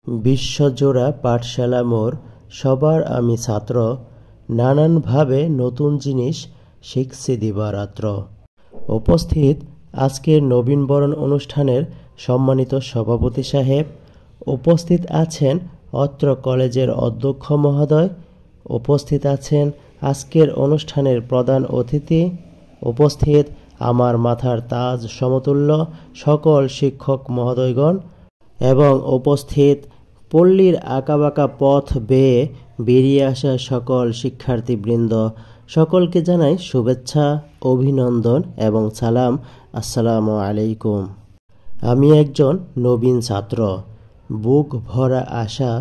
বিশ্বজোড়া পাঠশালা মোর, সবার আমি ছাত্র, নানানভাবে নতুন জিনিস শিখছি দিবারাত্র। উপস্থিত আজকের নবীনবরণ অনুষ্ঠানের সম্মানিত সভাপতি সাহেব, উপস্থিত আছেন অত্র কলেজের অধ্যক্ষ মহোদয়, উপস্থিত আছেন আজকের অনুষ্ঠানের প্রধান অতিথি, উপস্থিত আমার মাথার তাজ সমতুল্য সকল শিক্ষক মহোদয়গণ এবং উপস্থিত পল্লীর আঁকাবাঁকা পথ বেয়ে বেরিয়ে আসা সকল শিক্ষার্থীবৃন্দ, সকলকে জানাই শুভেচ্ছা, অভিনন্দন এবং সালাম। আসসালামু আলাইকুম। আমি একজন নবীন ছাত্র, বুক ভরা আশা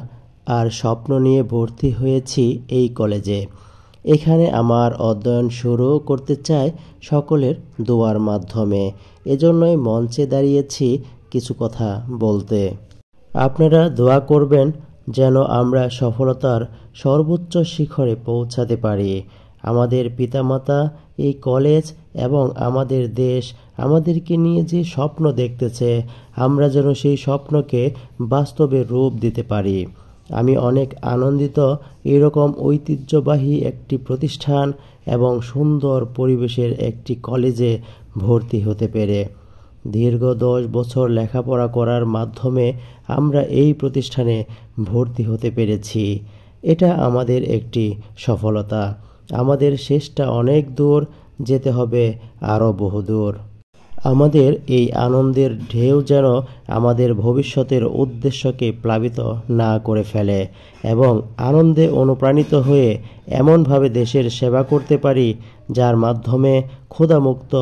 আর স্বপ্ন নিয়ে ভর্তি হয়েছি এই কলেজে। এখানে আমার অধ্যয়ন শুরু করতে চাই সকলের দোয়ার মাধ্যমে। এজন্যই মঞ্চে দাঁড়িয়েছি কিছু কথা বলতে। আপনারা দোয়া করবেন যেন আমরা সফলতার সর্বোচ্চ শিখরে পৌঁছাতে পারি। আমাদের পিতামাতা, এই কলেজ এবং আমাদের দেশ আমাদেরকে নিয়ে যে স্বপ্ন দেখতেছে, আমরা যেন সেই স্বপ্নকে বাস্তবে রূপ দিতে পারি। আমি অনেক আনন্দিত এরকম ঐতিহ্যবাহী একটি প্রতিষ্ঠান এবং সুন্দর পরিবেশের একটি কলেজে ভর্তি হতে পেরে। দীর্ঘ 10 বছর লেখাপড়া করার মাধ্যমে আমরা এই প্রতিষ্ঠানে ভর্তি হতে পেরেছি। এটা আমাদের একটি সফলতা। আমাদের শেষটা অনেক দূর, যেতে হবে আরও বহুদূর। আমাদের এই আনন্দের ঢেউ যেন আমাদের ভবিষ্যতের উদ্দেশ্যকে প্লাবিত না করে ফেলে এবং আনন্দে অনুপ্রাণিত হয়ে এমনভাবে দেশের সেবা করতে পারি যার মাধ্যমে ক্ষুধামুক্ত,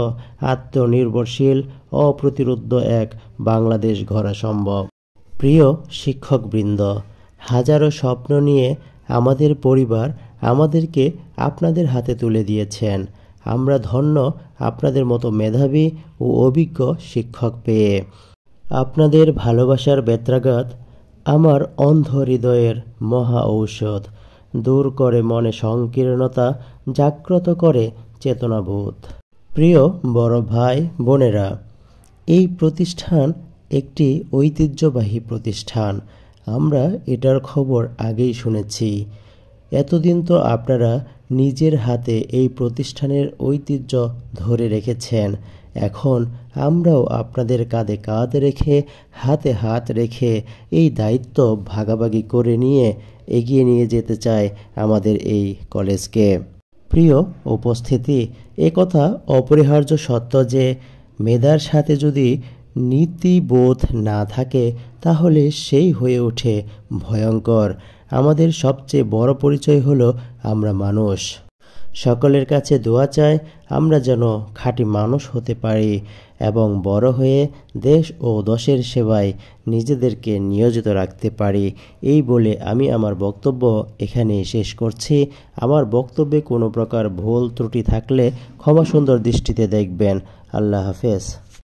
আত্মনির্ভরশীল, অপ্রতিরোধ্য এক বাংলাদেশ গড়া সম্ভব। প্রিয় শিক্ষকবৃন্দ, হাজারো স্বপ্ন নিয়ে আমাদের পরিবার আমাদেরকে আপনাদের হাতে তুলে দিয়েছেন। আমরা ধন্য আপনাদের মতো মেধাবী ও অভিজ্ঞ শিক্ষক পেয়ে। আপনাদের ভালোবাসার বেত্রাঘাত আমার অন্ধ হৃদয়ের মহা ঔষধ, দূর করে মনে সংকীর্ণতা, জাগ্রত করে চেতনাবোধ। প্রিয় বড় ভাই বোনেরা, এই প্রতিষ্ঠান একটি ঐতিহ্যবাহী প্রতিষ্ঠান। আমরা এটার খবর আগেই শুনেছি। এতদিন তো আপনারা নিজের হাতে এই প্রতিষ্ঠানের ঐতিহ্য ধরে রেখেছেন। এখন আমরাও আপনাদের কাঁধে কাঁধ রেখে, হাতে হাত রেখে এই দায়িত্ব ভাগাভাগি করে নিয়ে এগিয়ে নিয়ে যেতে চাই আমাদের এই কলেজকে। প্রিয় উপস্থিতি, একথা অপরিহার্য সত্য যে মেধার সাথে যদি নীতিবোধ না থাকে তাহলে সেই হয়ে ওঠে ভয়ঙ্কর। আমাদের সবচেয়ে বড় পরিচয় হলো আমরা মানুষ। সকলের কাছে দোয়া চাই আমরা যেন খাঁটি মানুষ হতে পারি এবং বড় হয়ে দেশ ও দশের সেবায় নিজেদেরকে নিয়োজিত রাখতে পারি। এই বলে আমি আমার বক্তব্য এখানেই শেষ করছি। আমার বক্তব্যে কোনো প্রকার ভুল ত্রুটি থাকলে ক্ষমা সুন্দর দৃষ্টিতে দেখবেন। আল্লাহ হাফেজ।